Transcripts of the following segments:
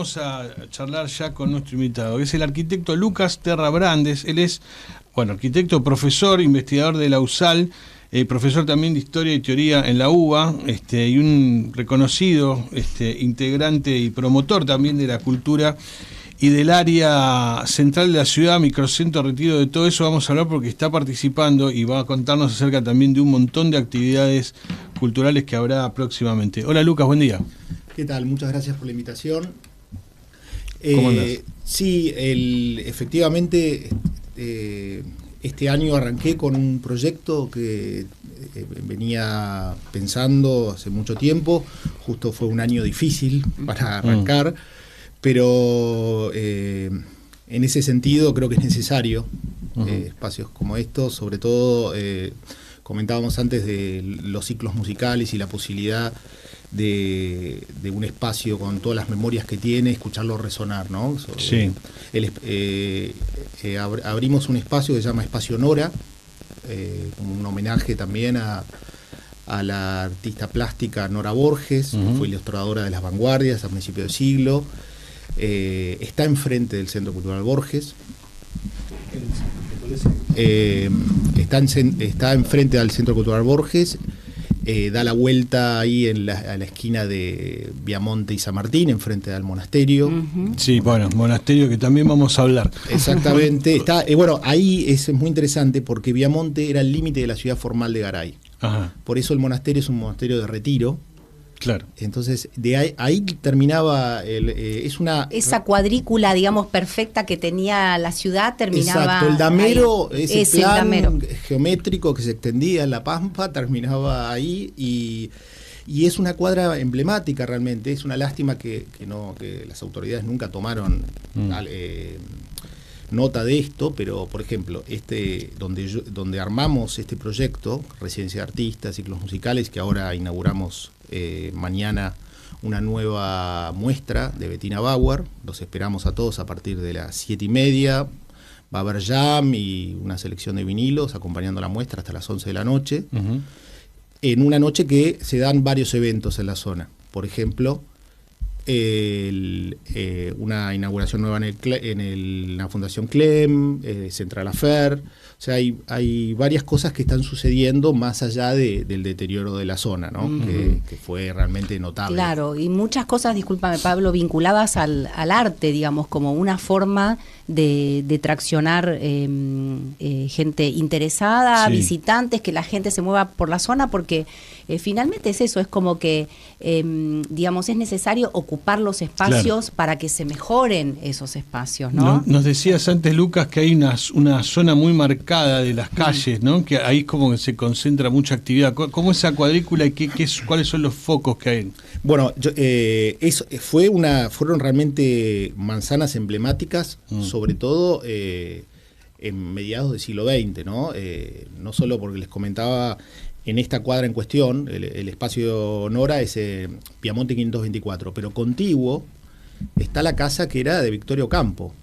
Vamos a charlar ya con nuestro invitado, que es el arquitecto Lucas Terrabrandes. Él es, arquitecto, profesor, investigador de la USAL, profesor también de Historia y Teoría en la UBA, y un reconocido integrante y promotor también de la cultura y del área central de la ciudad, microcentro, Retiro. De todo eso vamos a hablar porque está participando y va a contarnos acerca también de un montón de actividades culturales que habrá próximamente. Hola Lucas, buen día. ¿Qué tal? Muchas gracias por la invitación. ¿Cómo andás? Sí, efectivamente, este año arranqué con un proyecto que venía pensando hace mucho tiempo. Justo fue un año difícil para arrancar, pero en ese sentido creo que es necesario espacios como estos, sobre todo comentábamos antes de los ciclos musicales y la posibilidad de un espacio con todas las memorias que tiene, escucharlo resonar, ¿no? Sí. Abrimos un espacio que se llama Espacio Nora, como un homenaje también a la artista plástica Nora Borges, que fue ilustradora de Las Vanguardias a principios del siglo. Está enfrente del Centro Cultural Borges. Está enfrente del Centro Cultural Borges. Da la vuelta ahí a la esquina de Viamonte y San Martín, enfrente del monasterio. Sí, monasterio que también vamos a hablar. Exactamente. Está, ahí es muy interesante porque Viamonte era el límite de la ciudad formal de Garay. Ajá. Por eso el monasterio es un monasterio de retiro. Claro. Entonces, de ahí terminaba esa cuadrícula, digamos, perfecta que tenía la ciudad, terminaba. Exacto, el damero, ahí. ese plan geométrico que se extendía en la Pampa, terminaba ahí y es una cuadra emblemática realmente. Es una lástima que las autoridades nunca tomaron nota de esto, pero por ejemplo, donde armamos este proyecto, Residencia de Artistas, ciclos musicales, que ahora inauguramos mañana una nueva muestra de Bettina Bauer. Los esperamos a todos a partir de las 7:30. Va a haber jam y una selección de vinilos acompañando la muestra hasta las 11 de la noche. En una noche que se dan varios eventos en la zona. Por ejemplo, una inauguración nueva en la Fundación Clem, Central Affair. O sea, hay varias cosas que están sucediendo más allá del deterioro de la zona, ¿no? Que fue realmente notable. Claro, y muchas cosas, discúlpame Pablo, vinculadas al arte, digamos, como una forma de traccionar gente interesada, sí, visitantes, que la gente se mueva por la zona, porque finalmente es eso, es como que, digamos, es necesario ocupar los espacios, claro, para que se mejoren esos espacios, ¿no? Nos decías antes, Lucas, que hay una zona muy marcada de las calles, ¿no? Que ahí es como que se concentra mucha actividad. ¿Cómo esa cuadrícula y cuáles son los focos que hay? Bueno, fueron realmente manzanas emblemáticas, sobre todo en mediados del siglo XX, ¿no? No solo porque les comentaba en esta cuadra en cuestión, el espacio Nora es Piamonte 524, pero contiguo está la casa que era de Victoria Ocampo,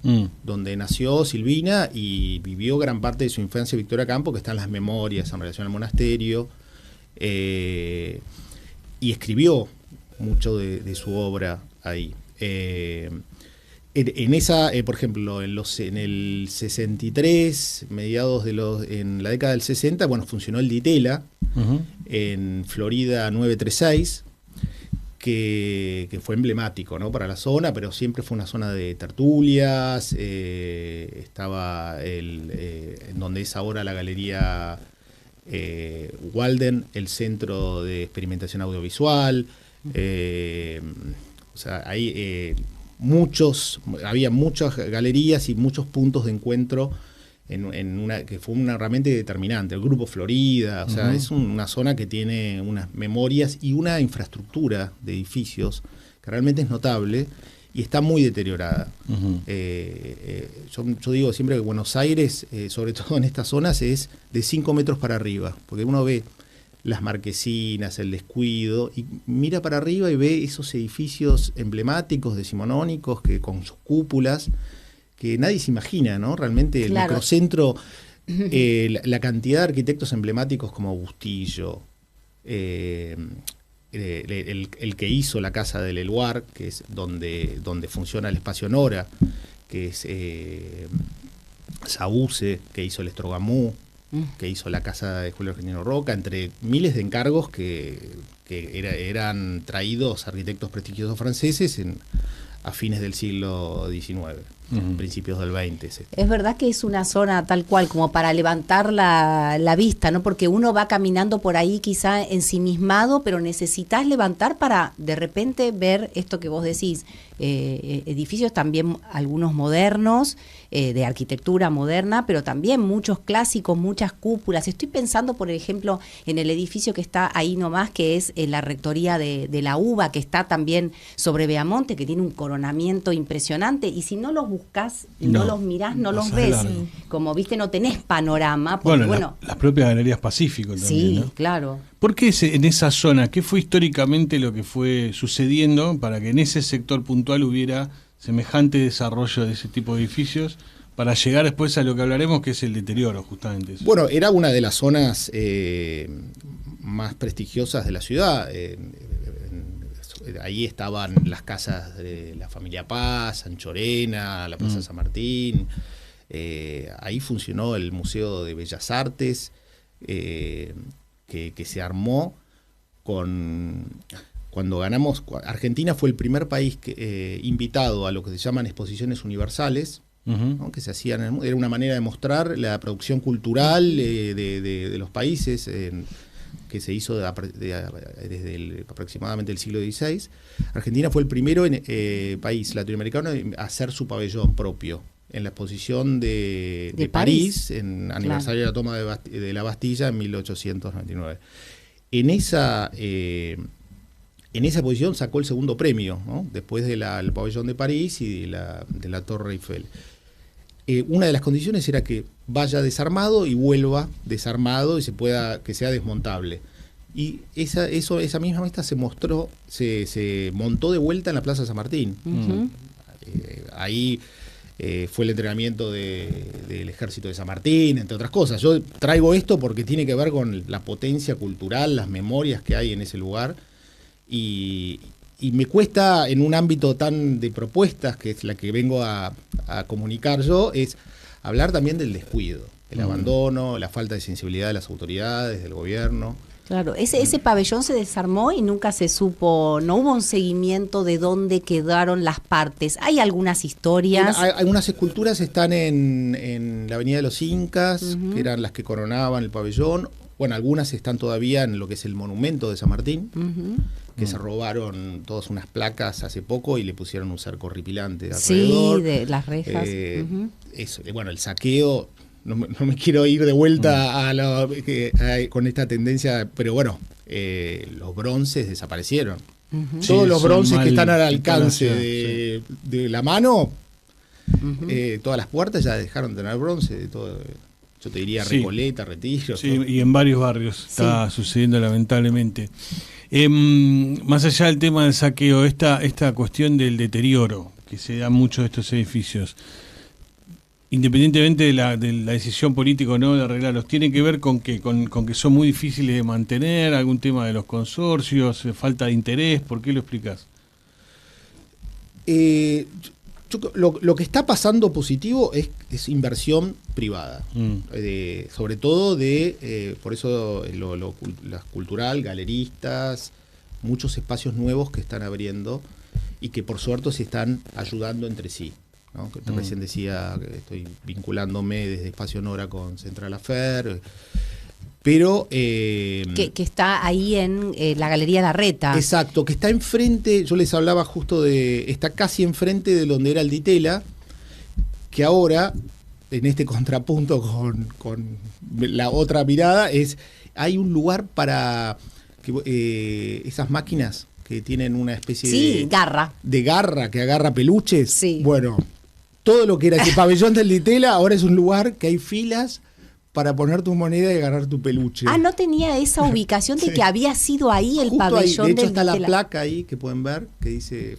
donde nació Silvina y vivió gran parte de su infancia Victoria Ocampo, que están las memorias en relación al monasterio, y escribió mucho de su obra ahí. En esa, por ejemplo, en el 63, en la década del 60, funcionó el Ditela, en Florida 936, que fue emblemático, ¿no?, para la zona, pero siempre fue una zona de tertulias. Estaba en donde es ahora la Galería Walden, el Centro de Experimentación Audiovisual. Ahí había muchas galerías y muchos puntos de encuentro que fue realmente determinante. El Grupo Florida, es una zona que tiene unas memorias y una infraestructura de edificios que realmente es notable y está muy deteriorada. Yo digo siempre que Buenos Aires, sobre todo en estas zonas, es de 5 metros para arriba, porque uno ve las marquesinas, el descuido, y mira para arriba y ve esos edificios emblemáticos decimonónicos que con sus cúpulas, que nadie se imagina, ¿no? Realmente el microcentro, la cantidad de arquitectos emblemáticos como Bustillo, el que hizo la Casa del Eluar, que es donde funciona el espacio Nora, que es Saúce, que hizo el Estrogamú, que hizo la Casa de Julio Argentino Roca, entre miles de encargos que eran traídos arquitectos prestigiosos franceses a fines del siglo XIX, principios del XX. Es verdad que es una zona tal cual, como para levantar la vista, ¿no? Porque uno va caminando por ahí quizá ensimismado, pero necesitas levantar para de repente ver esto que vos decís, edificios también algunos modernos, de arquitectura moderna, pero también muchos clásicos, muchas cúpulas. Estoy pensando, por ejemplo, en el edificio que está ahí nomás, que es la rectoría de la UBA, que está también sobre Beamonte, que tiene un coronamiento impresionante, y si no los buscas y no los mirás, no los ves. Como viste, no tenés panorama. Porque, las propias Galerías Pacífico también, sí, ¿no? Claro. ¿Por qué en esa zona? ¿Qué fue históricamente lo que fue sucediendo para que en ese sector puntual hubiera semejante desarrollo de ese tipo de edificios, para llegar después a lo que hablaremos, que es el deterioro, justamente eso? Bueno, era una de las zonas más prestigiosas de la ciudad. Ahí estaban las casas de la familia Paz, Anchorena, la Plaza San Martín. Ahí funcionó el Museo de Bellas Artes, que se armó cuando ganamos. Argentina fue el primer país invitado a lo que se llaman exposiciones universales, ¿no? Que se hacían, era una manera de mostrar la producción cultural de los países, que se hizo desde aproximadamente el siglo XVI. Argentina fue el primero país latinoamericano en hacer su pabellón propio en la exposición de París, en aniversario de la toma de la Bastilla en 1899. En esa exposición sacó el segundo premio, ¿no? Después del pabellón de París y de la Torre Eiffel. Una de las condiciones era que vaya desarmado y vuelva desarmado y que sea desmontable. Y esa misma mesa se montó de vuelta en la Plaza San Martín. Ahí fue el entrenamiento del Ejército de San Martín, entre otras cosas. Yo traigo esto porque tiene que ver con la potencia cultural, las memorias que hay en ese lugar. Y me cuesta, en un ámbito tan de propuestas, que es la que vengo a comunicar yo, es hablar también del descuido, el abandono, la falta de sensibilidad de las autoridades, del gobierno. Claro, ese pabellón se desarmó y nunca se supo, no hubo un seguimiento de dónde quedaron las partes. Hay algunas historias. Algunas esculturas están en la Avenida de los Incas, que eran las que coronaban el pabellón. Bueno, algunas están todavía en lo que es el monumento de San Martín, que se robaron todas unas placas hace poco y le pusieron un cerco horripilante alrededor. Sí, de las rejas. Eso, bueno, el saqueo, no me quiero ir de vuelta con esta tendencia, pero bueno, los bronces desaparecieron. Todos los bronces que están al alcance de la mano, todas las puertas ya dejaron de tener bronce, de todo. Yo te diría Recoleta, Retiro. Sí, y en varios barrios está sucediendo lamentablemente. Más allá del tema del saqueo, esta cuestión del deterioro que se da en muchos de estos edificios, independientemente de la decisión política o no de arreglarlos, ¿tiene que ver con que son muy difíciles de mantener, algún tema de los consorcios, falta de interés? ¿Por qué lo explicás? Lo que está pasando positivo es inversión privada, sobre todo por eso la cultural, galeristas, muchos espacios nuevos que están abriendo y que por suerte se están ayudando entre sí, ¿no? Que recién decía que estoy vinculándome desde Espacio Nora con Central Affair, pero que está ahí en la Galería Larreta. Exacto, que está enfrente, yo les hablaba justo está casi enfrente de donde era el Ditela, que ahora, en este contrapunto con la otra mirada, hay un lugar para esas máquinas que tienen una especie de garra que agarra peluches. Sí. Bueno, todo lo que era ese pabellón del Ditela ahora es un lugar que hay filas para poner tu moneda y agarrar tu peluche. No tenía esa ubicación de que había sido ahí el justo pabellón ahí. De hecho del está la Ditela. placa ahí que pueden ver, que dice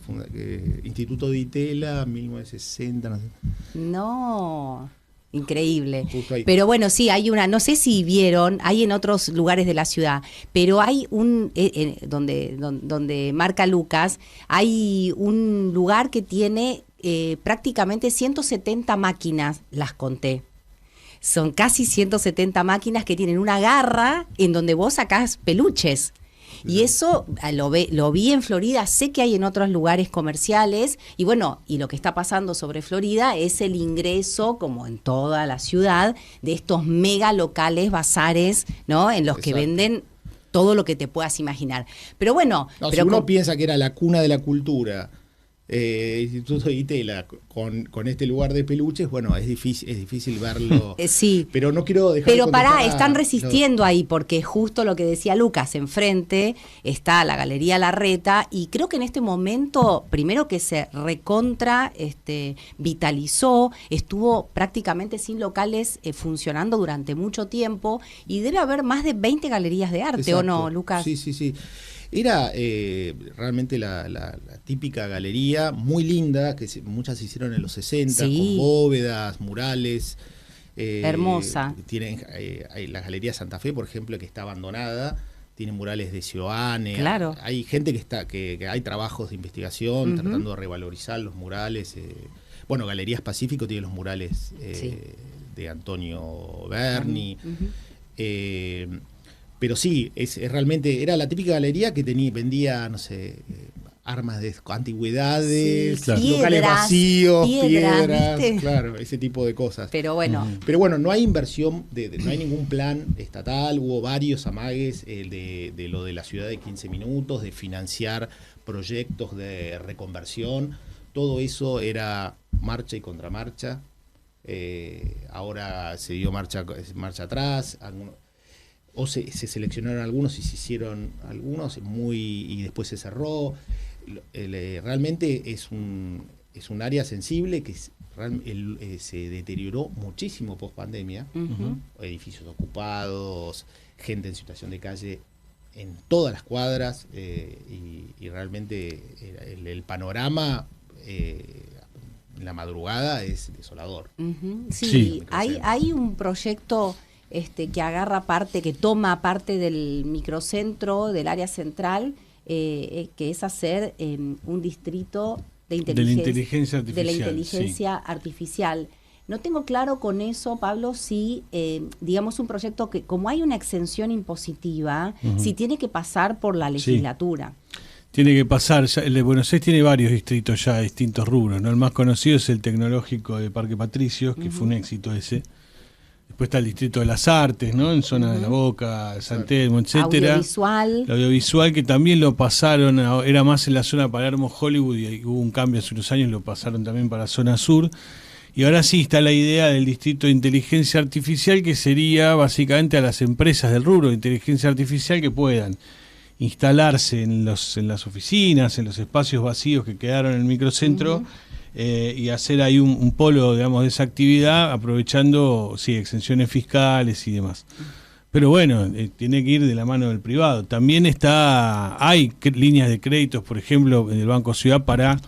Instituto Ditela, 1960, no sé. No. Increíble. Pero bueno, sí, hay una, no sé si vieron, hay en otros lugares de la ciudad, pero hay donde marca Lucas, hay un lugar que tiene prácticamente 170 máquinas, las conté. Son casi 170 máquinas que tienen una garra en donde vos sacás peluches. Y eso lo vi en Florida, sé que hay en otros lugares comerciales, y bueno, y lo que está pasando sobre Florida es el ingreso, como en toda la ciudad, de estos mega locales, bazares, ¿no? En los que venden todo lo que te puedas imaginar. Pero bueno... No, si uno piensa que era la cuna de la cultura, Instituto de Itela, con este lugar de peluches, bueno, es difícil verlo. Sí. Pero no quiero dejar Pero están resistiendo ahí, porque justo lo que decía Lucas, enfrente está la Galería Larreta, y creo que en este momento, primero que se recontra vitalizó, estuvo prácticamente sin locales funcionando durante mucho tiempo, y debe haber más de 20 galerías de arte. Exacto. ¿O no, Lucas? Sí. Era realmente la típica galería, muy linda, que muchas se hicieron en los 60, con bóvedas, murales. Hermosa. Tienen hay la Galería Santa Fe, por ejemplo, que está abandonada, tiene murales de Sioane. Claro. Hay gente que hay trabajos de investigación tratando de revalorizar los murales. Bueno, Galerías Pacífico tiene los murales de Antonio Berni. Pero sí, es realmente era la típica galería que vendía, no sé, armas de antigüedades, locales vacíos, piedras, claro, ese tipo de cosas. Pero bueno, no hay inversión, no hay ningún plan estatal, hubo varios amagues de lo de la ciudad de 15 minutos, de financiar proyectos de reconversión, todo eso era marcha y contramarcha. Ahora se dio marcha atrás, o se seleccionaron algunos y se hicieron algunos y después se cerró. Realmente es un área sensible que se deterioró muchísimo post pandemia. Edificios ocupados, gente en situación de calle en todas las cuadras, y realmente el panorama en la madrugada es desolador. Sí. Hay un proyecto que agarra parte, que toma parte del microcentro, del área central, que es hacer un distrito de inteligencia artificial. No tengo claro con eso, Pablo, si, digamos, un proyecto que, como hay una exención impositiva, si tiene que pasar por la legislatura. Tiene que pasar, el de Buenos Aires tiene varios distritos ya de distintos rubros, ¿no? El más conocido es el tecnológico de Parque Patricios, que fue un éxito ese. Después está el Distrito de las Artes, ¿no? En zona de La Boca, San Telmo, etcétera. El audiovisual, que también lo pasaron, era más en la zona Palermo, Hollywood, y hubo un cambio hace unos años, lo pasaron también para zona sur. Y ahora sí está la idea del Distrito de Inteligencia Artificial, que sería básicamente a las empresas del rubro de inteligencia artificial que puedan instalarse en las oficinas, en los espacios vacíos que quedaron en el microcentro, y hacer ahí un polo, digamos, de esa actividad, aprovechando, exenciones fiscales y demás. Pero bueno, tiene que ir de la mano del privado. También hay líneas de créditos, por ejemplo, en el Banco Ciudad para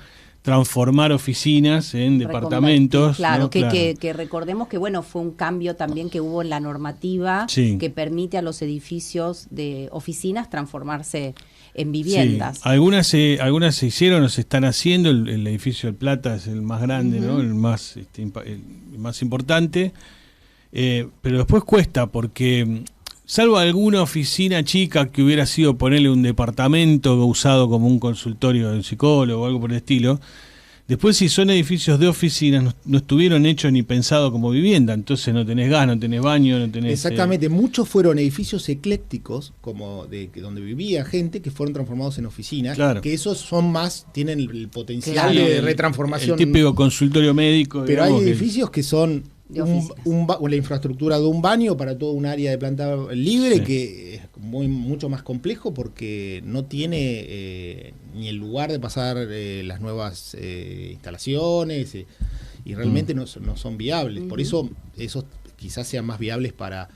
transformar oficinas en departamentos. Claro, ¿no? Que recordemos que fue un cambio también que hubo en la normativa que permite a los edificios de oficinas transformarse en viviendas. Sí. Algunas se hicieron o se están haciendo. El edificio del Plata es el más grande, ¿no? El más importante. Pero después cuesta, porque salvo alguna oficina chica que hubiera sido ponerle un departamento usado como un consultorio de un psicólogo o algo por el estilo, después si son edificios de oficinas no estuvieron hechos ni pensados como vivienda, entonces no tenés gas, no tenés baño, no tenés... Exactamente, muchos fueron edificios eclécticos, como donde vivía gente, que fueron transformados en oficinas, que esos son tienen el potencial de retransformación. El típico consultorio médico. Pero hay edificios que son la infraestructura de un baño para todo un área de planta libre, que es mucho más complejo porque no tiene ni el lugar de pasar las nuevas instalaciones, y realmente no son viables. Por eso esos quizás sean más viables para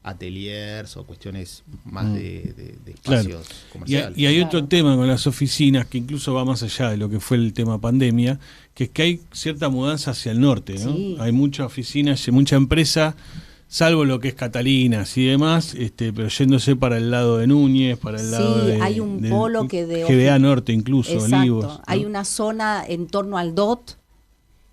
ateliers o cuestiones más de espacios comerciales. Y hay otro tema con las oficinas que incluso va más allá de lo que fue el tema pandemia, que es que hay cierta mudanza hacia el norte, ¿no? Sí. Hay muchas oficinas, mucha empresa, salvo lo que es Catalinas y demás, pero yéndose para el lado de Núñez, para el lado de... hay un polo que de... GBA Norte incluso, exacto. Olivos, ¿no? Hay una zona en torno al DOT,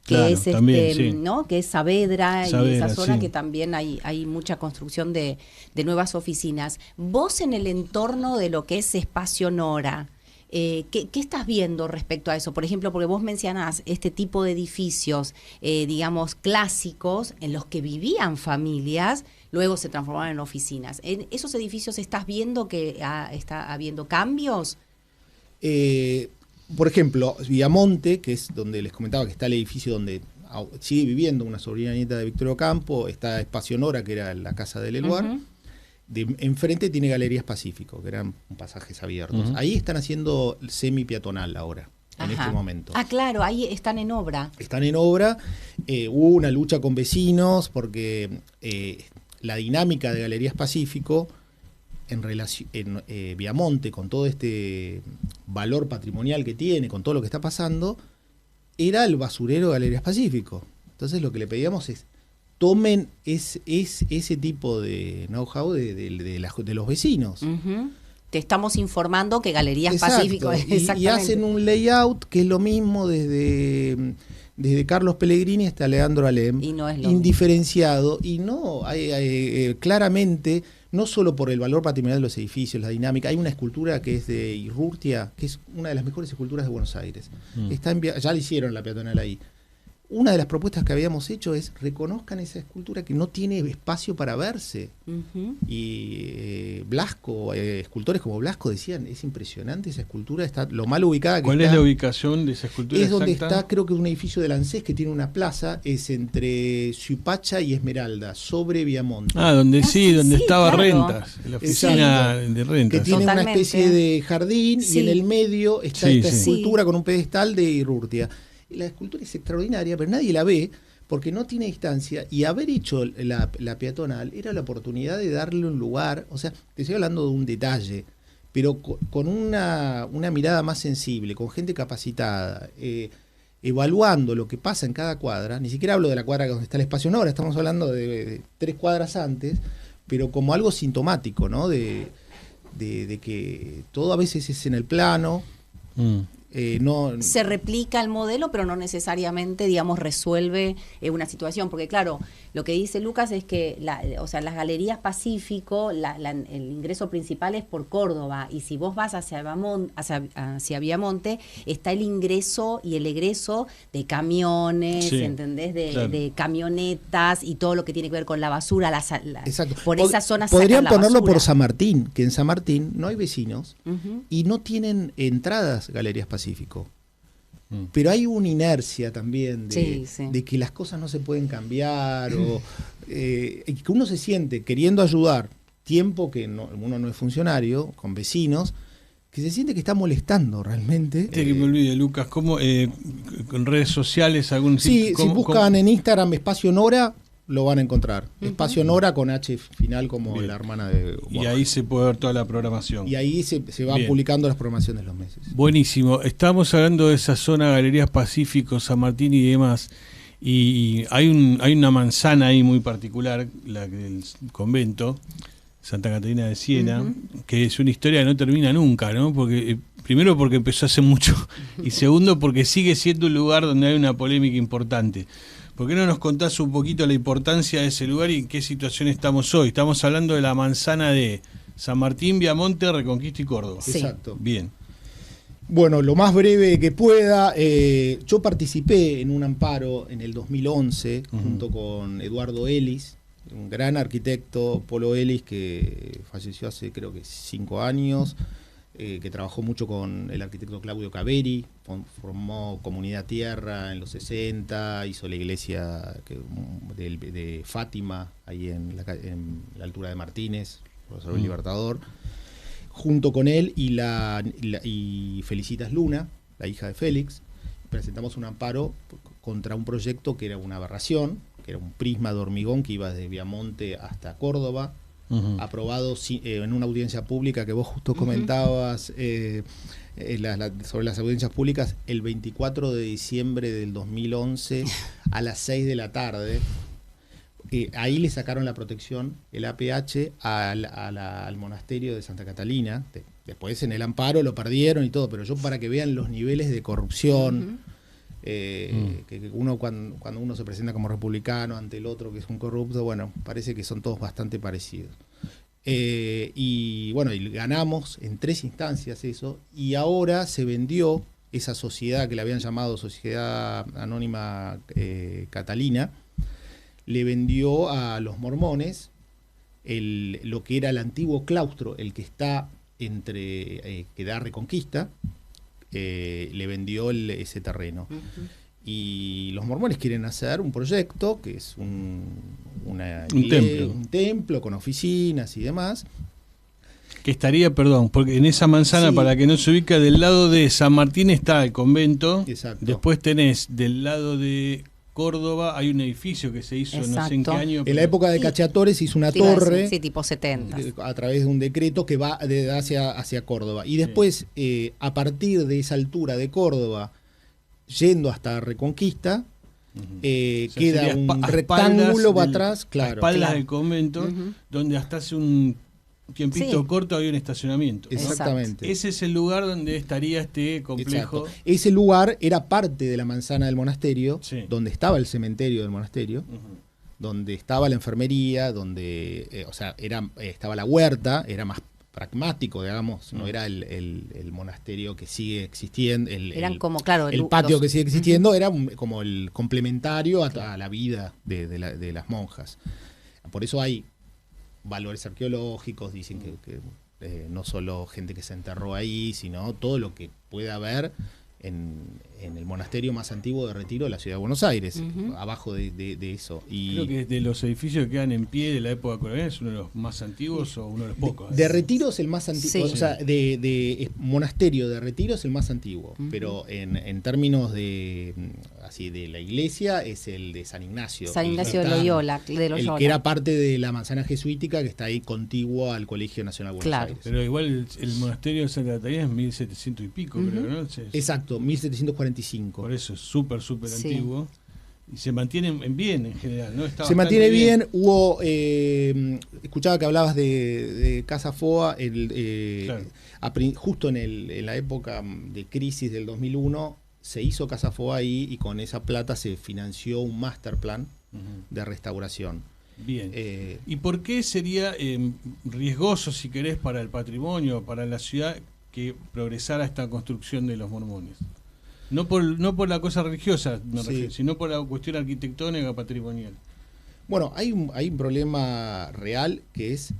que claro, es también, sí. ¿no? Que es Saavedra, y esa zona, sí. Que también hay mucha construcción de nuevas oficinas. Vos, en el entorno de lo que es Espacio Nora, ¿qué estás viendo respecto a eso? Por ejemplo, porque vos mencionás este tipo de edificios, digamos, clásicos, en los que vivían familias, luego se transformaron en oficinas. ¿En esos edificios estás viendo que está habiendo cambios? Por ejemplo, Viamonte, que es donde les comentaba que está el edificio donde sigue viviendo una sobrina nieta de Víctor Ocampo, está Espacio Nora, que era la casa del Eluar. Uh-huh. Enfrente tiene Galerías Pacífico, que eran pasajes abiertos. Uh-huh. Ahí están haciendo semi-peatonal ahora, en este momento. Ah, claro, ahí están en obra. Están en obra. Hubo una lucha con vecinos porque la dinámica de Galerías Pacífico en Viamonte, con todo este valor patrimonial que tiene, con todo lo que está pasando, era el basurero de Galerías Pacífico. Entonces lo que le pedíamos es: tomen ese tipo de know-how de los vecinos. Uh-huh. Te estamos informando que Galerías Pacífico... Y hacen un layout que es lo mismo desde Carlos Pellegrini hasta Leandro Alem, y no es lo indiferenciado, mismo. Y no, hay claramente, no solo por el valor patrimonial de los edificios, la dinámica, hay una escultura que es de Irurtia, que es una de las mejores esculturas de Buenos Aires. Ya le hicieron la peatonal ahí. Una de las propuestas que habíamos hecho es: reconozcan esa escultura que no tiene espacio para verse. Uh-huh. Y Blasco, escultores como Blasco decían: es impresionante esa escultura, está lo mal ubicada que ¿Cuál está. Es la ubicación de esa escultura es exacta? Donde está, creo que es un edificio del ANSES que tiene una plaza, es entre Suipacha y Esmeralda, sobre Viamonte. Donde estaba claro. Rentas, la oficina de Rentas. Que tiene Totalmente. Una especie de jardín, y en el medio está esta escultura con un pedestal de Irurtia. La escultura es extraordinaria, pero nadie la ve porque no tiene distancia, y haber hecho la peatonal era la oportunidad de darle un lugar. O sea, te estoy hablando de un detalle, pero con una mirada más sensible, con gente capacitada, evaluando lo que pasa en cada cuadra. Ni siquiera hablo de la cuadra donde está el Espacio Nora, estamos hablando de 3 cuadras antes, pero como algo sintomático, ¿no? De que todo a veces es en el plano. Se replica el modelo, pero no necesariamente, digamos, resuelve una situación, porque claro, lo que dice Lucas es que las Galerías Pacífico, el ingreso principal es por Córdoba, y si vos vas hacia Viamonte, está el ingreso y el egreso de camiones, ¿entendés? De camionetas y todo lo que tiene que ver con la basura. Exacto. Por esa zona podrían ponerlo basura. Por San Martín, que en San Martín no hay vecinos. Uh-huh. Y no tienen entradas Galerías Pacífico. Pero hay una inercia también de que las cosas no se pueden cambiar, o que uno se siente queriendo ayudar, tiempo que uno no es funcionario, con vecinos, que se siente que está molestando realmente. Que me olvide, Lucas, ¿cómo con redes sociales algún si buscan en Instagram Espacio Nora, lo van a encontrar. Uh-huh. Espacio Nora con H final, como bien. La hermana de Borja. Y ahí se puede ver toda la programación. Y ahí se va publicando las programaciones de los meses. Buenísimo. Estamos hablando de esa zona, Galerías Pacífico, San Martín y demás. Y hay una manzana ahí muy particular, la del convento, Santa Catarina de Siena, uh-huh. que es una historia que no termina nunca, ¿no? Porque primero porque empezó hace mucho, y segundo porque sigue siendo un lugar donde hay una polémica importante. ¿Por qué no nos contás un poquito la importancia de ese lugar y en qué situación estamos hoy? Estamos hablando de la manzana de San Martín, Viamonte, Reconquista y Córdoba. Sí. Exacto. Bien. Bueno, lo más breve que pueda. Yo participé en un amparo en el 2011 uh-huh. junto con Eduardo Ellis, un gran arquitecto, Polo Ellis, que falleció hace creo que 5 años. Que trabajó mucho con el arquitecto Claudio Caveri, formó Comunidad Tierra en los 60, hizo la iglesia de Fátima, ahí en la altura de Martínez, profesor Libertador, junto con él y Felicitas Luna, la hija de Félix. Presentamos un amparo contra un proyecto que era una aberración, que era un prisma de hormigón que iba desde Viamonte hasta Córdoba, aprobado en una audiencia pública que vos justo comentabas, sobre las audiencias públicas, el 24 de diciembre del 2011 a las 6 de la tarde. Ahí le sacaron la protección, el APH, al monasterio de Santa Catalina. Después en el amparo lo perdieron y todo, pero yo para que vean los niveles de corrupción, que uno cuando uno se presenta como republicano ante el otro que es un corrupto, bueno, parece que son todos bastante parecidos. Y bueno, y ganamos en 3 instancias eso, y ahora se vendió esa sociedad que le habían llamado Sociedad Anónima Catalina, le vendió a los mormones lo que era el antiguo claustro, el que está que da Reconquista, le vendió ese terreno. Y los mormones quieren hacer un proyecto que es un templo con oficinas y demás. Que estaría, perdón, porque en esa manzana, Sí. para que no se ubica, del lado de San Martín está el convento. Exacto. Después tenés del lado de Córdoba, hay un edificio que se hizo no sé en qué año. En la época de Cacciatore se hizo una Te iba a decir, torre, sí, tipo 70. a través de un decreto que va hacia Córdoba. Y después, a partir de esa altura de Córdoba, yendo hasta Reconquista, queda sería un a rectángulo espaldas atrás, a claro. espaldas del convento, donde hasta hace un tiempito Sí. corto había un estacionamiento, ¿no? Exactamente. Ese es el lugar donde estaría este complejo. Exacto. Ese lugar era parte de la manzana del monasterio, Sí. donde estaba el cementerio del monasterio, donde estaba la enfermería, donde estaba la huerta, era más pragmático, digamos, no era el monasterio que sigue existiendo, Eran como, claro, el patio que sigue existiendo, era como el complementario a la vida de las monjas. Por eso hay valores arqueológicos, dicen que no solo gente que se enterró ahí, sino todo lo que pueda haber en el monasterio más antiguo de Retiro de la ciudad de Buenos Aires, abajo de eso. Y Creo que de los edificios que quedan en pie de la época colonial es uno de los más antiguos o uno de los pocos. de Retiro es el más antiguo, Sí. o sea, de monasterio de Retiro es el más antiguo, pero en términos de la iglesia es el de San Ignacio. San el Ignacio que de está- Loyola. El que era parte de la manzana jesuítica que está ahí contiguo al Colegio Nacional de Buenos Claro. Aires. Pero igual el monasterio de Santa Catalina es 1700 y pico, creo, ¿no? Exacto, 1745. Por eso es súper Sí. antiguo. Y se mantiene en bien en general, ¿no? Está Se bastante mantiene bien. Hubo, escuchaba que hablabas de Casa Foa, Claro. justo en la época de crisis del 2001, se hizo Casa Foa ahí y con esa plata se financió un master plan de restauración. Bien. Eh, ¿Y por qué sería riesgoso, si querés, para el patrimonio, para la ciudad, que progresara esta construcción de los mormones? No por la cosa religiosa, me Sí. refiero, sino por la cuestión arquitectónica patrimonial. Bueno, hay un problema real que es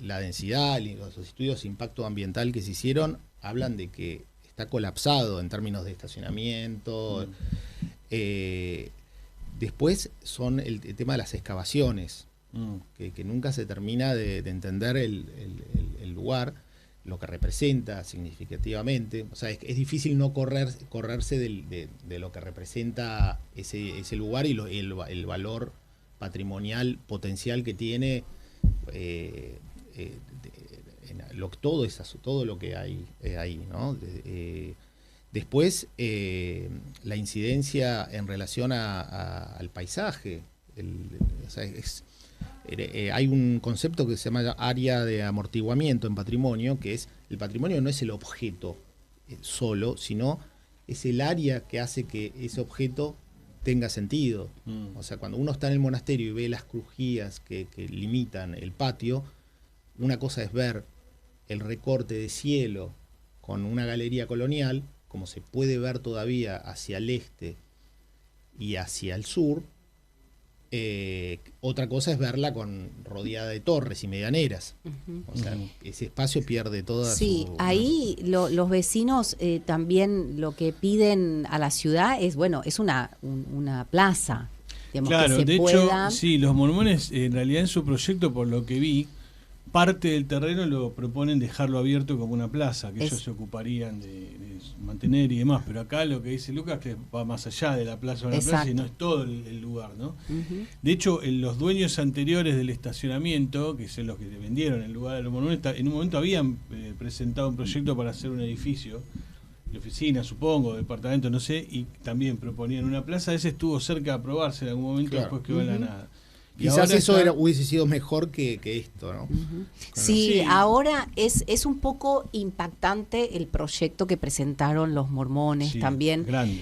la densidad, los estudios de impacto ambiental que se hicieron hablan de que está colapsado en términos de estacionamiento. Después son el tema de las excavaciones, que nunca se termina de entender el lugar, lo que representa significativamente. O sea, es difícil no correrse de lo que representa ese lugar y el valor patrimonial potencial que tiene todo lo que hay ahí, ¿no? Después, la incidencia en relación al paisaje. Hay un concepto que se llama área de amortiguamiento en patrimonio, que es, el patrimonio no es el objeto solo, sino es el área que hace que ese objeto tenga sentido. O sea, cuando uno está en el monasterio y ve las crujías que limitan el patio, una cosa es ver el recorte de cielo con una galería colonial, como se puede ver todavía hacia el este y hacia el sur. Otra cosa es verla rodeada de torres y medianeras. O sea, ese espacio pierde toda Sí, su... ahí los vecinos también lo que piden a la ciudad es, bueno, es una plaza. Digamos, Claro, que se de pueda... hecho, sí, los mormones en realidad en su proyecto, por lo que vi, parte del terreno lo proponen dejarlo abierto como una plaza, que ellos se ocuparían de mantener y demás, pero acá lo que dice Lucas que va más allá de la plaza de una plaza y no es todo el lugar, ¿no? De hecho, los dueños anteriores del estacionamiento, que son los que vendieron el lugar de los monumentos, en un momento habían presentado un proyecto para hacer un edificio de oficina, supongo, departamento, no sé, y también proponían una plaza. Ese estuvo cerca de aprobarse en algún momento, después quedó en la nada. Quizás eso hubiese sido mejor que esto, ¿no? Sí, ahora es un poco impactante el proyecto que presentaron los mormones también. Grande.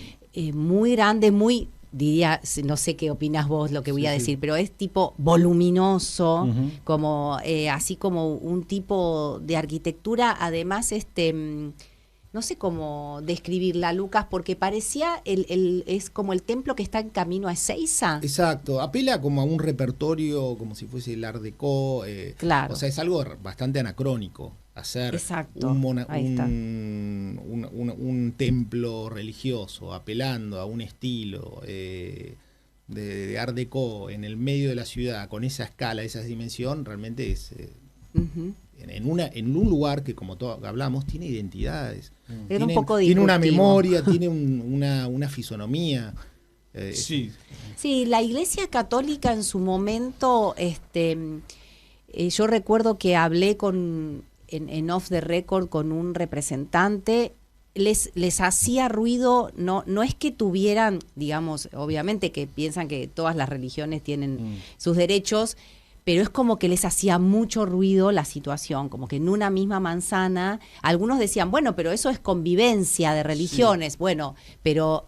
Muy grande, muy, diría, no sé qué opinas vos lo que voy a decir, pero es tipo voluminoso, como así como un tipo de arquitectura, además no sé cómo describirla, Lucas, porque parecía es como el templo que está en camino a Ezeiza. Exacto, apela como a un repertorio, como si fuese el Art Deco. Claro. O sea, es algo bastante anacrónico hacer un templo religioso, apelando a un estilo de Art Deco en el medio de la ciudad, con esa escala, esa dimensión, realmente es... En un lugar que, como hablamos, tiene identidades. Tiene una memoria, tiene una fisonomía. Sí, la Iglesia Católica en su momento, yo recuerdo que hablé en Off the Record con un representante, les hacía ruido, no es que tuvieran, digamos, obviamente que piensan que todas las religiones tienen sus derechos, pero es como que les hacía mucho ruido la situación, como que en una misma manzana, algunos decían, bueno, pero eso es convivencia de religiones, bueno, pero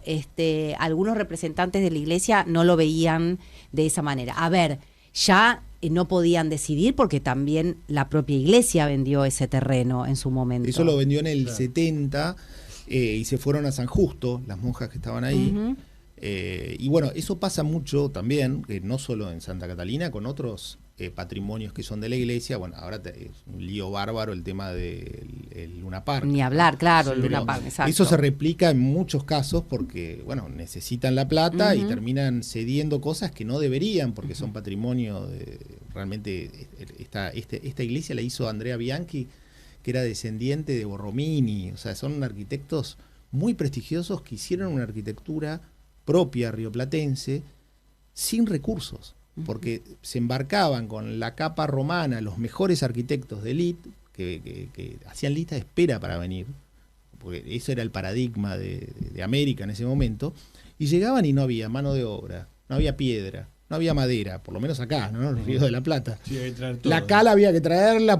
algunos representantes de la iglesia no lo veían de esa manera. A ver, ya no podían decidir porque también la propia iglesia vendió ese terreno en su momento. Eso lo vendió en el 70 y se fueron a San Justo, las monjas que estaban ahí. Y bueno, eso pasa mucho también, no solo en Santa Catalina, con otros patrimonios que son de la iglesia. Bueno, ahora es un lío bárbaro el tema del Luna Park. Ni hablar, claro, el Luna Park, exacto. Eso se replica en muchos casos porque, bueno, necesitan la plata y terminan cediendo cosas que no deberían porque son patrimonio realmente. Esta iglesia la hizo Andrea Bianchi, que era descendiente de Borromini. O sea, son arquitectos muy prestigiosos que hicieron una arquitectura propia rioplatense sin recursos, porque se embarcaban con la capa romana los mejores arquitectos de élite que hacían lista de espera para venir, porque eso era el paradigma de América en ese momento, y llegaban y no había mano de obra, no había piedra, no había madera, por lo menos acá, ¿no? En el Río de la Plata. Sí, hay que traer todo. La cal había que traerla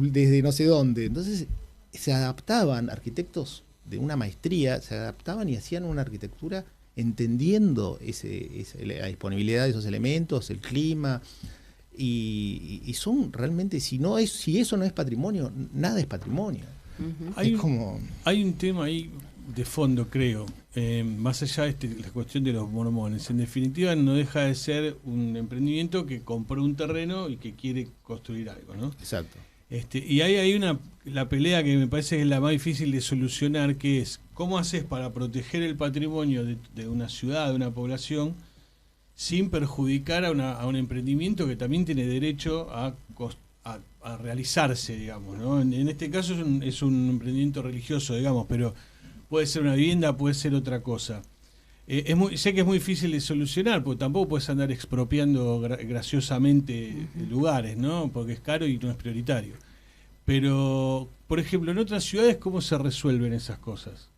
desde no sé dónde. Entonces se adaptaban arquitectos de una maestría, se adaptaban y hacían una arquitectura entendiendo la disponibilidad de esos elementos, el clima, y son realmente, si eso no es patrimonio, nada es patrimonio. Hay un tema ahí de fondo, creo, más allá de la cuestión de los mormones. En definitiva, no deja de ser un emprendimiento que compró un terreno y que quiere construir algo, ¿no? Exacto. Y ahí hay la pelea que me parece que es la más difícil de solucionar, que es cómo haces para proteger el patrimonio de una ciudad, de una población, sin perjudicar a un emprendimiento que también tiene derecho a realizarse, digamos, ¿no? En este caso es un emprendimiento religioso, digamos, pero puede ser una vivienda, puede ser otra cosa. Sé que es muy difícil de solucionar, porque tampoco puedes andar expropiando graciosamente lugares, ¿no? Porque es caro y no es prioritario. Pero, por ejemplo, en otras ciudades, ¿cómo se resuelven esas cosas?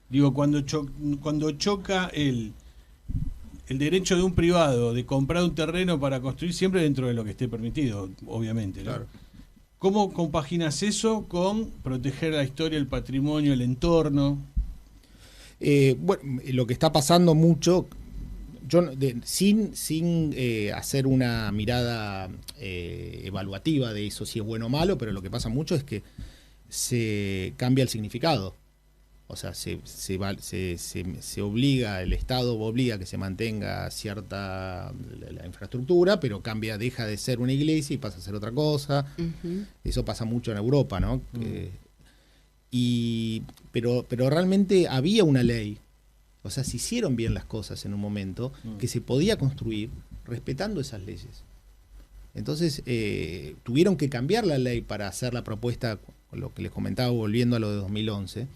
Digo, cuando choca el derecho de un privado de comprar un terreno para construir, siempre dentro de lo que esté permitido, obviamente, ¿no? Claro. ¿Cómo compaginas eso con proteger la historia, el patrimonio, el entorno? Bueno, lo que está pasando mucho, sin hacer una mirada evaluativa de eso, si es bueno o malo, pero lo que pasa mucho es que se cambia el significado. O sea, se obliga, el Estado obliga a que se mantenga cierta la infraestructura, pero deja de ser una iglesia y pasa a ser otra cosa. Eso pasa mucho en Europa, ¿no? Pero realmente había una ley, o sea, se hicieron bien las cosas en un momento, que se podía construir respetando esas leyes. Entonces tuvieron que cambiar la ley para hacer la propuesta, lo que les comentaba, volviendo a lo de 2011.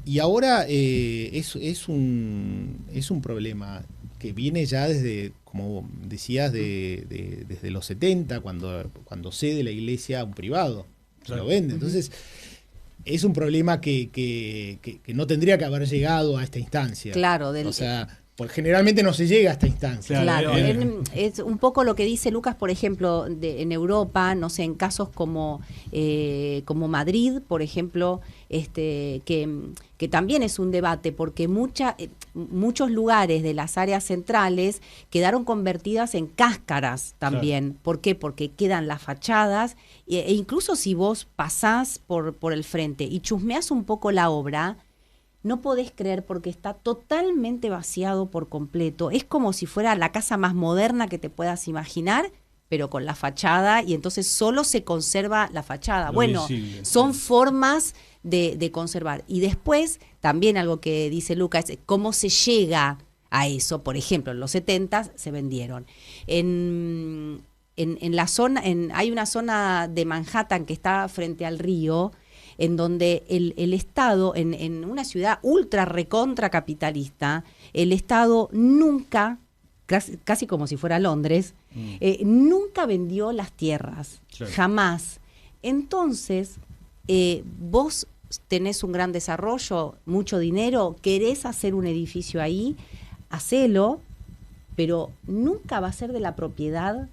Y ahora es un problema que viene ya desde, como decías, desde los 70, cuando cede la iglesia a un privado, se lo vende. Entonces, es un problema que no tendría que haber llegado a esta instancia. Claro, o sea, porque generalmente no se llega a esta instancia. Claro, es un poco lo que dice Lucas, por ejemplo, en Europa, no sé, en casos como Madrid, por ejemplo, que también es un debate, porque muchos lugares de las áreas centrales quedaron convertidas en cáscaras también. Claro. ¿Por qué? Porque quedan las fachadas, e incluso si vos pasás por el frente y chusmeás un poco la obra, no podés creer porque está totalmente vaciado por completo. Es como si fuera la casa más moderna que te puedas imaginar, pero con la fachada, y entonces solo se conserva la fachada. Bueno, son formas de conservar. Y después, también algo que dice Lucas, es cómo se llega a eso. Por ejemplo, en los 70 se vendieron. En la zona, hay una zona de Manhattan que está frente al río, en donde el Estado, en una ciudad ultra recontra capitalista, el Estado nunca, casi como si fuera Londres, nunca vendió las tierras, claro. Jamás. Entonces, vos tenés un gran desarrollo, mucho dinero, querés hacer un edificio ahí, hacelo, pero nunca va a ser de la propiedad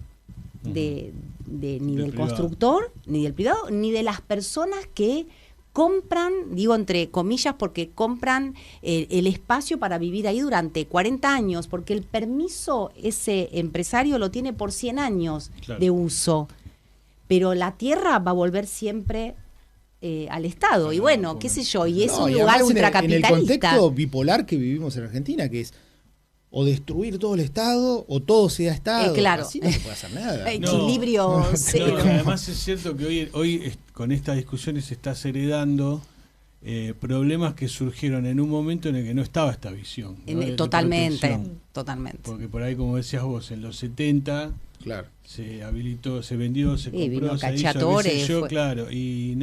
ni del constructor, ni del privado, ni de las personas que compran, digo entre comillas, porque compran el espacio para vivir ahí durante 40 años, porque el permiso ese empresario lo tiene por 100 años, claro, de uso, pero la tierra va a volver siempre al Estado, claro, y bueno, qué sé yo, y es un lugar ultracapitalista. En el contexto bipolar que vivimos en Argentina, que es o destruir todo el Estado o todo sea Estado. Claro. Así no se puede hacer nada. Equilibrio cero. No, además es cierto que hoy con estas discusiones se está heredando problemas que surgieron en un momento en el que no estaba esta visión, ¿no? Totalmente. Porque por ahí, como decías vos, en los 70 claro, se habilitó, se vendió, se compró, vino se Cacciatore, hizo, claro, y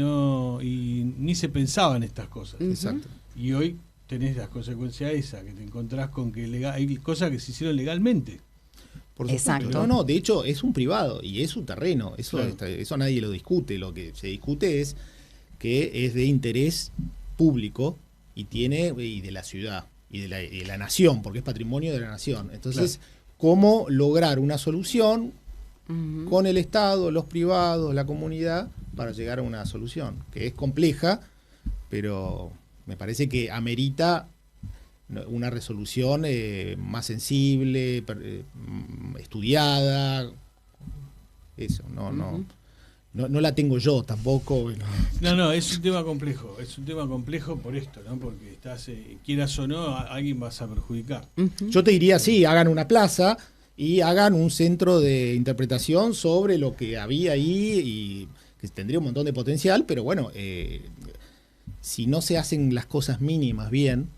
ni se pensaba en estas cosas. Exacto. Y hoy tenés las consecuencias esas, que te encontrás con que hay cosas que se hicieron legalmente. Por supuesto. Exacto. No, de hecho es un privado y es un terreno, eso, claro, eso nadie lo discute. Lo que se discute es que es de interés público y de la ciudad y de la nación, porque es patrimonio de la nación. Entonces, claro, ¿cómo lograr una solución con el Estado, los privados, la comunidad, para llegar a una solución que es compleja, pero me parece que amerita una resolución más sensible, estudiada. Eso, no la tengo yo tampoco. No, es un tema complejo. Es un tema complejo por esto, ¿no? Porque quieras o no, a alguien vas a perjudicar. Yo te diría, sí, hagan una plaza y hagan un centro de interpretación sobre lo que había ahí, y que tendría un montón de potencial, pero bueno, si no se hacen las cosas mínimas bien,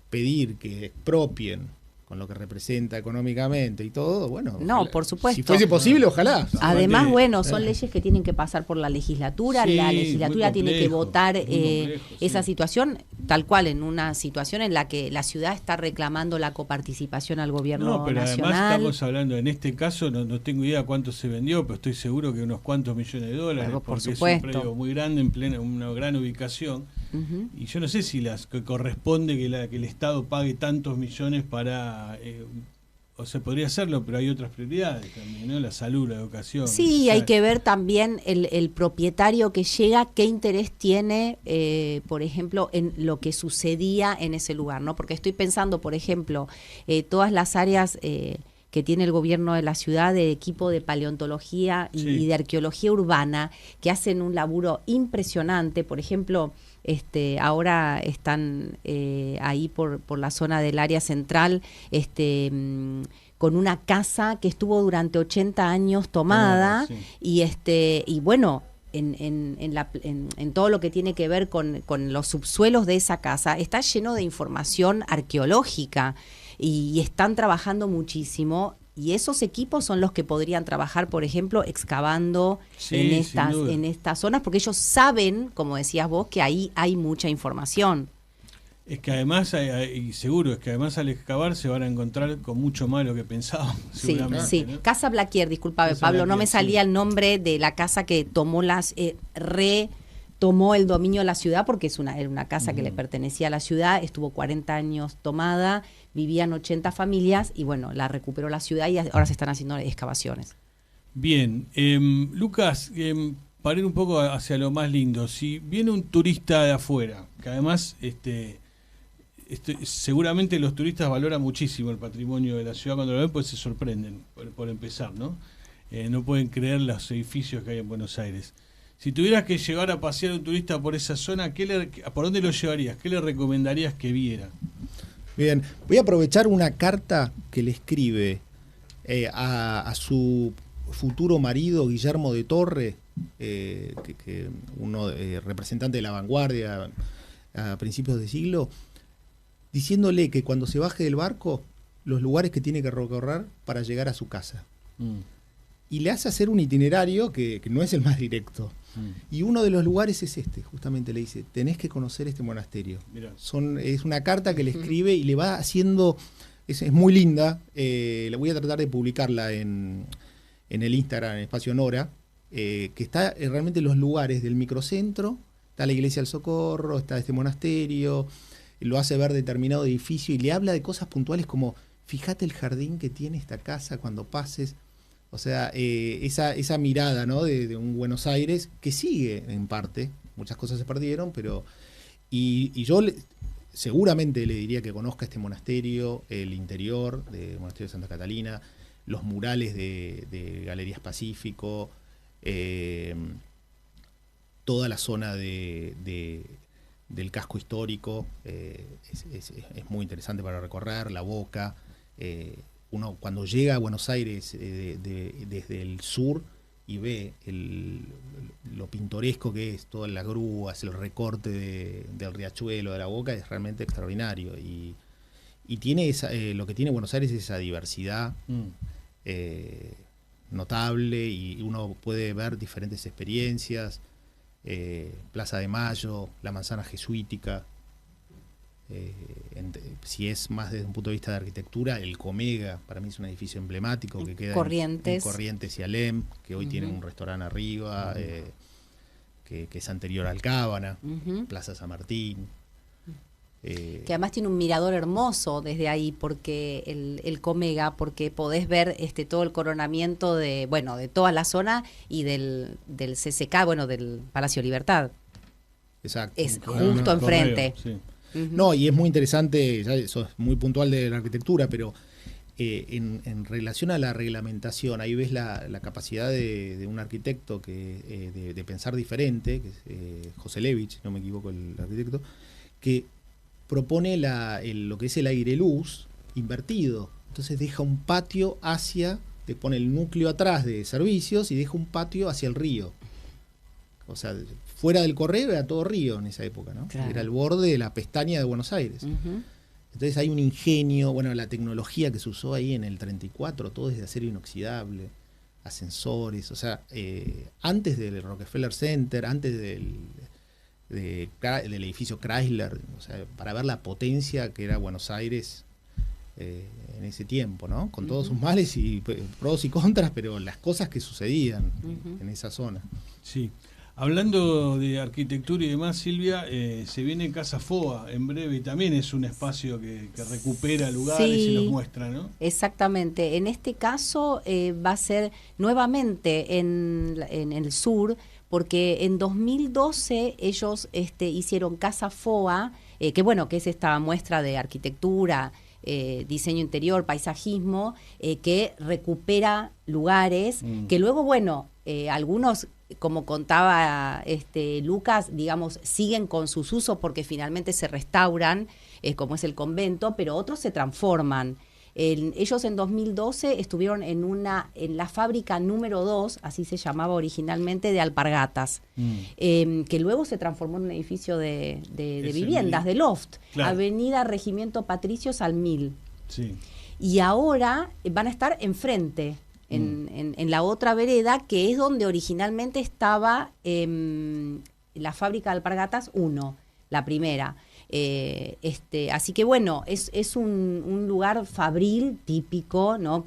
pedir que expropien con lo que representa económicamente y todo, bueno. No, ojalá, por supuesto. Si fuese posible, ojalá. Además, bueno, son leyes que tienen que pasar por la legislatura, sí, la legislatura tiene que votar esa situación, tal cual, en una situación en la que la ciudad está reclamando la coparticipación al gobierno pero nacional. Además estamos hablando, en este caso, no tengo idea cuánto se vendió, pero estoy seguro que unos cuantos millones de dólares, pero, porque es un predio muy grande, en una gran ubicación. Y yo no sé si que corresponde que el Estado pague tantos millones para... o sea, podría hacerlo, pero hay otras prioridades también, ¿no? La salud, la educación. Sí, hay que ver también el propietario que llega, qué interés tiene, por ejemplo, en lo que sucedía en ese lugar, ¿no? Porque estoy pensando, por ejemplo, todas las áreas que tiene el gobierno de la ciudad de equipo de paleontología y de arqueología urbana, que hacen un laburo impresionante. Por ejemplo, ahora están ahí por la zona del área central, con una casa que estuvo durante 80 años tomada, y bueno, en todo lo que tiene que ver con los subsuelos de esa casa, está lleno de información arqueológica, y están trabajando muchísimo Y esos equipos son los que podrían trabajar, por ejemplo, excavando en estas zonas, porque ellos saben, como decías vos, que ahí hay mucha información. Es que además, y seguro, es que además al excavar se van a encontrar con mucho más de lo que pensaban. Sí, sí. ¿No? Casa Blaquier, discúlpame, Pablo, Blaquier, no me salía el nombre de la casa que tomó tomó el dominio de la ciudad, porque era una casa que le pertenecía a la ciudad, estuvo 40 años tomada, vivían 80 familias y bueno, la recuperó la ciudad y ahora se están haciendo excavaciones. Bien, Lucas, para ir un poco hacia lo más lindo, si viene un turista de afuera, que además seguramente los turistas valoran muchísimo el patrimonio de la ciudad, cuando lo ven pues se sorprenden, por empezar, ¿no? No pueden creer los edificios que hay en Buenos Aires. Si tuvieras que llevar a pasear a un turista por esa zona, ¿por dónde lo llevarías? ¿Qué le recomendarías que viera? Bien, voy a aprovechar una carta que le escribe a su futuro marido, Guillermo de Torre, representante de la vanguardia a principios de siglo, diciéndole que cuando se baje del barco, los lugares que tiene que recorrer para llegar a su casa. Y le hace hacer un itinerario que no es el más directo. Y uno de los lugares es justamente le dice, tenés que conocer este monasterio. Es una carta que le escribe y le va haciendo, es muy linda, la voy a tratar de publicarla en el Instagram, en Espacio Nora, que está realmente en los lugares del microcentro, está la Iglesia del Socorro, está este monasterio, lo hace ver determinado edificio y le habla de cosas puntuales como, fíjate el jardín que tiene esta casa cuando pases. O sea, esa mirada, ¿no? de un Buenos Aires que sigue en parte, muchas cosas se perdieron, pero y yo seguramente le diría que conozca este monasterio, el interior del monasterio de Santa Catalina, los murales de Galerías Pacífico, toda la zona del casco histórico, es muy interesante para recorrer, la Boca. Uno cuando llega a Buenos Aires desde el sur y ve lo pintoresco que es, todas las grúas, el recorte del riachuelo, de la Boca, es realmente extraordinario. Y tiene lo que tiene Buenos Aires es esa diversidad notable, y uno puede ver diferentes experiencias, Plaza de Mayo, la manzana jesuítica. Si es más desde un punto de vista de arquitectura, el Comega, para mí es un edificio emblemático que queda en Corrientes y Alem, que hoy tiene un restaurante arriba, que es anterior al Cábana, Plaza San Martín. Que además tiene un mirador hermoso desde ahí, porque el Comega, porque podés ver todo el coronamiento de toda la zona y del CCK, del Palacio Libertad. Exacto. Es justo enfrente. Sí. No, y es muy interesante, ya eso es muy puntual de la arquitectura, pero en relación a la reglamentación, ahí ves la capacidad de un arquitecto de pensar diferente, que es José Levich, no me equivoco el arquitecto, que propone lo que es el aire-luz invertido. Entonces deja un patio te pone el núcleo atrás de servicios y deja un patio hacia el río. O sea, fuera del Correo era todo río en esa época, ¿no? Claro. Era el borde de la pestaña de Buenos Aires. Entonces hay un ingenio, la tecnología que se usó ahí en el 34, todo desde acero inoxidable, ascensores, o sea, antes del Rockefeller Center, antes del edificio Chrysler, o sea, para ver la potencia que era Buenos Aires en ese tiempo, ¿no? Con todos sus males y pros y contras, pero las cosas que sucedían en esa zona. Sí. Hablando de arquitectura y demás, Silvia, se viene Casa Foa en breve, y también es un espacio que recupera lugares y los muestra, ¿no? Exactamente. En este caso va a ser nuevamente en el sur, porque en 2012 ellos hicieron Casa Foa, que es esta muestra de arquitectura, diseño interior, paisajismo, que recupera lugares que luego, algunos, como contaba Lucas, digamos, siguen con sus usos porque finalmente se restauran, como es el convento, pero otros se transforman. Ellos en 2012 estuvieron en la fábrica número 2, así se llamaba originalmente, de Alpargatas, que luego se transformó en un edificio de viviendas, de loft, claro. Avenida Regimiento Patricios al 1000. Sí. Y ahora van a estar enfrente, en la otra vereda, que es donde originalmente estaba la fábrica de Alpargatas 1, la primera. Así que bueno, es un lugar fabril típico, ¿no?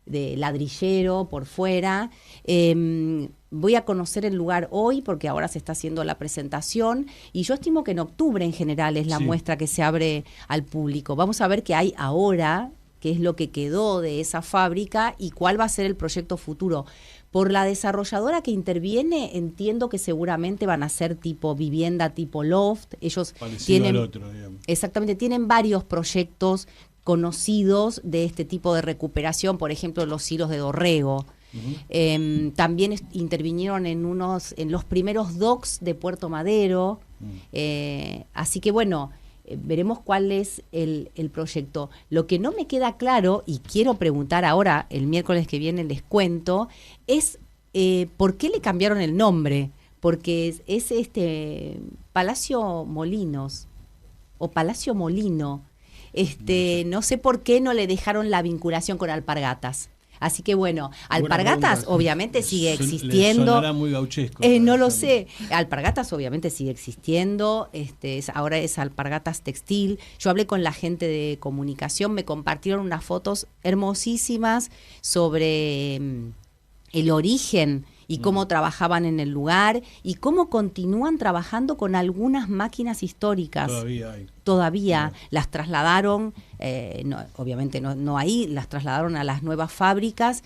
De ladrillero por fuera. Voy a conocer el lugar hoy porque ahora se está haciendo la presentación y yo estimo que en octubre en general es la muestra que se abre al público. Vamos a ver qué hay ahora, qué es lo que quedó de esa fábrica y cuál va a ser el proyecto futuro. Por la desarrolladora que interviene, entiendo que seguramente van a ser tipo vivienda, tipo loft. Ellos parecido al otro, digamos. Exactamente, tienen varios proyectos conocidos de este tipo de recuperación, por ejemplo, los silos de Dorrego. También intervinieron en los primeros docks de Puerto Madero. Así que bueno, veremos cuál es el proyecto. Lo que no me queda claro, y quiero preguntar ahora, el miércoles que viene les cuento, es ¿por qué le cambiaron el nombre? Porque es Palacio Molinos o Palacio Molino. No sé por qué no le dejaron la vinculación con Alpargatas. Así que bueno, Alpargatas obviamente sigue existiendo. Sonará muy gauchesco. No lo sé. Alpargatas obviamente sigue existiendo. Ahora es Alpargatas Textil. Yo hablé con la gente de comunicación, me compartieron unas fotos hermosísimas sobre el origen y cómo trabajaban en el lugar y cómo continúan trabajando con algunas máquinas históricas. Todavía las trasladaron, obviamente no ahí, las trasladaron a las nuevas fábricas.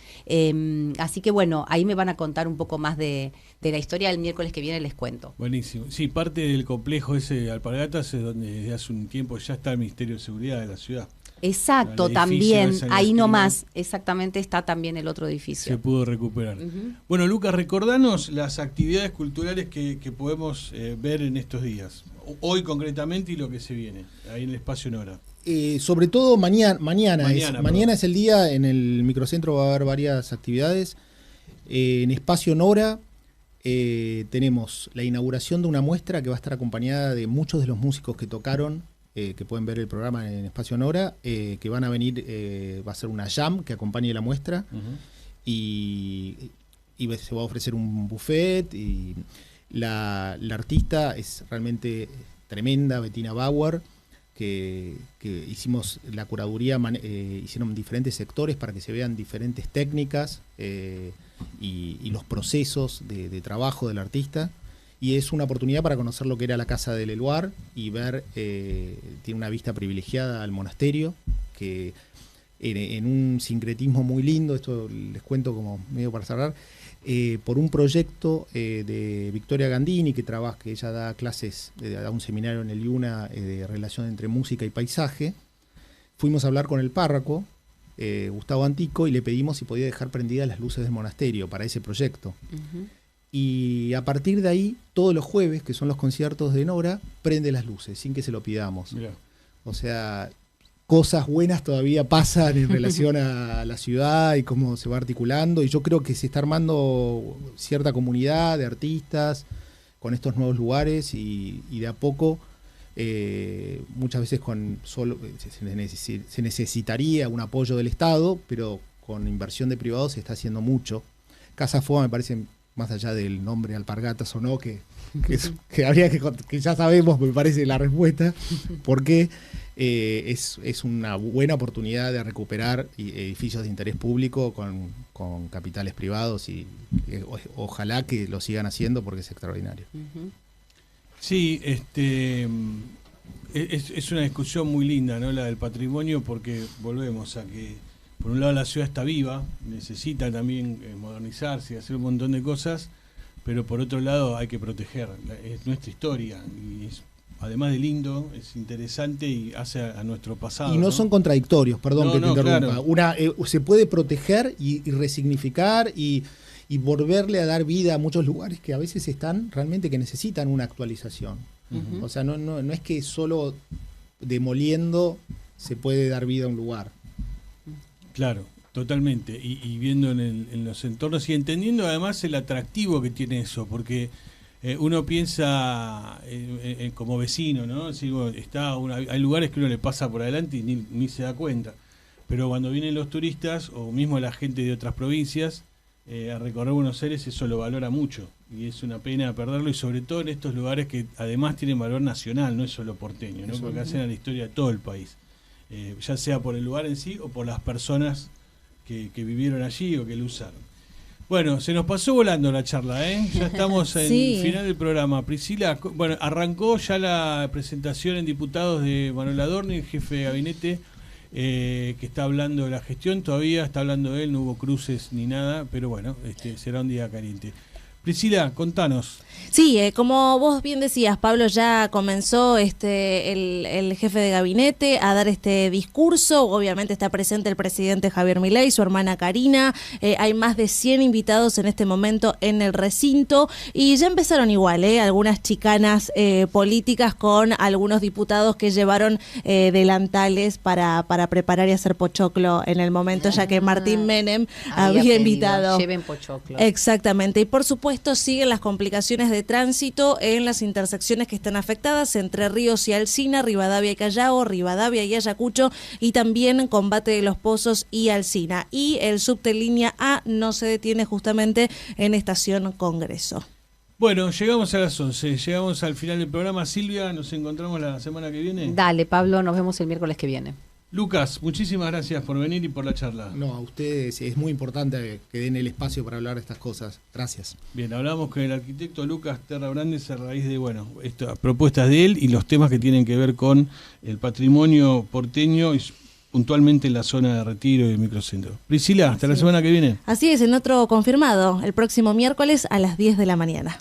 Así que bueno, ahí me van a contar un poco más de la historia. El miércoles que viene les cuento. Buenísimo. Sí, parte del complejo ese de Alpargatas es donde desde hace un tiempo ya está el Ministerio de Seguridad de la ciudad. Exacto, también, ahí nomás, exactamente está también el otro edificio. Se pudo recuperar. Bueno, Lucas, recordanos las actividades culturales que podemos ver en estos días, hoy concretamente y lo que se viene, ahí en el Espacio Nora. Sobre todo mañana es el día, en el microcentro va a haber varias actividades. En Espacio Nora tenemos la inauguración de una muestra que va a estar acompañada de muchos de los músicos que tocaron, que pueden ver el programa en Espacio Nora, que van a venir, va a ser una jam que acompañe la muestra, y se va a ofrecer un buffet, y la artista es realmente tremenda, Bettina Bauer, que hicimos la curaduría, hicieron diferentes sectores para que se vean diferentes técnicas y los procesos de trabajo del artista. Y es una oportunidad para conocer lo que era la Casa del Eluar y ver, tiene una vista privilegiada al monasterio, que en un sincretismo muy lindo, esto les cuento como medio para cerrar, por un proyecto de Victoria Gandini, que ella da clases, da un seminario en el IUNA de relación entre música y paisaje. Fuimos a hablar con el párroco, Gustavo Antico, y le pedimos si podía dejar prendidas las luces del monasterio para ese proyecto. Y a partir de ahí, todos los jueves, que son los conciertos de Nora, prende las luces, sin que se lo pidamos. Mirá. O sea, cosas buenas todavía pasan en relación a la ciudad y cómo se va articulando. Y yo creo que se está armando cierta comunidad de artistas con estos nuevos lugares y de a poco, muchas veces se necesitaría un apoyo del Estado, pero con inversión de privados se está haciendo mucho. Casa Foa me parece, más allá del nombre Alpargatas o no, que habría que ya sabemos, me parece, la respuesta, porque es una buena oportunidad de recuperar edificios de interés público con capitales privados y ojalá que lo sigan haciendo porque es extraordinario. Sí, es una discusión muy linda, ¿no? La del patrimonio, porque volvemos a que por un lado la ciudad está viva, necesita también modernizarse y hacer un montón de cosas, pero por otro lado hay que proteger, es nuestra historia y además de lindo, es interesante y hace a nuestro pasado. Y no son contradictorios, perdón que te interrumpa. Claro. Se puede proteger y resignificar y volverle a dar vida a muchos lugares que a veces están realmente que necesitan una actualización. O sea, no es que solo demoliendo se puede dar vida a un lugar. Claro, totalmente, y viendo en los entornos y entendiendo además el atractivo que tiene eso, porque uno piensa como vecino, ¿no? Sí, bueno, hay lugares que uno le pasa por adelante y ni se da cuenta, pero cuando vienen los turistas o mismo la gente de otras provincias a recorrer Buenos Aires, eso lo valora mucho y es una pena perderlo, y sobre todo en estos lugares que además tienen valor nacional, no es solo porteño, ¿no? Porque hacen a la historia de todo el país, ya sea por el lugar en sí o por las personas que vivieron allí o que lo usaron. Bueno, se nos pasó volando la charla, ya estamos en el final del programa. Priscila, bueno, arrancó ya la presentación en diputados de Manuel Adorni, el jefe de gabinete, que está hablando de la gestión, todavía está hablando de él, no hubo cruces ni nada, pero bueno, será un día caliente. Priscila, contanos. Sí, como vos bien decías, Pablo, ya comenzó el jefe de gabinete a dar este discurso. Obviamente está presente el presidente Javier Milei, su hermana Karina. Hay más de 100 invitados en este momento en el recinto y ya empezaron igual, algunas chicanas políticas con algunos diputados que llevaron delantales para preparar y hacer pochoclo en el momento, ya que Martín Menem había invitado. Lleven pochoclo. Exactamente, y por supuesto siguen las complicaciones de tránsito en las intersecciones que están afectadas, Entre Ríos y Alsina, Rivadavia y Callao, Rivadavia y Ayacucho, y también Combate de los Pozos y Alsina. Y el subte línea A no se detiene justamente en Estación Congreso. Bueno, llegamos a las 11, llegamos al final del programa. Silvia, nos encontramos la semana que viene. Dale, Pablo, nos vemos el miércoles que viene. Lucas, muchísimas gracias por venir y por la charla. No, a ustedes es muy importante que den el espacio para hablar de estas cosas. Gracias. Bien, hablamos con el arquitecto Lucas Terra Brandes a raíz de, estas propuestas de él y los temas que tienen que ver con el patrimonio porteño y puntualmente en la zona de Retiro y el microcentro. Priscila, hasta la semana que viene. Así es, en otro confirmado, el próximo miércoles a las 10 de la mañana.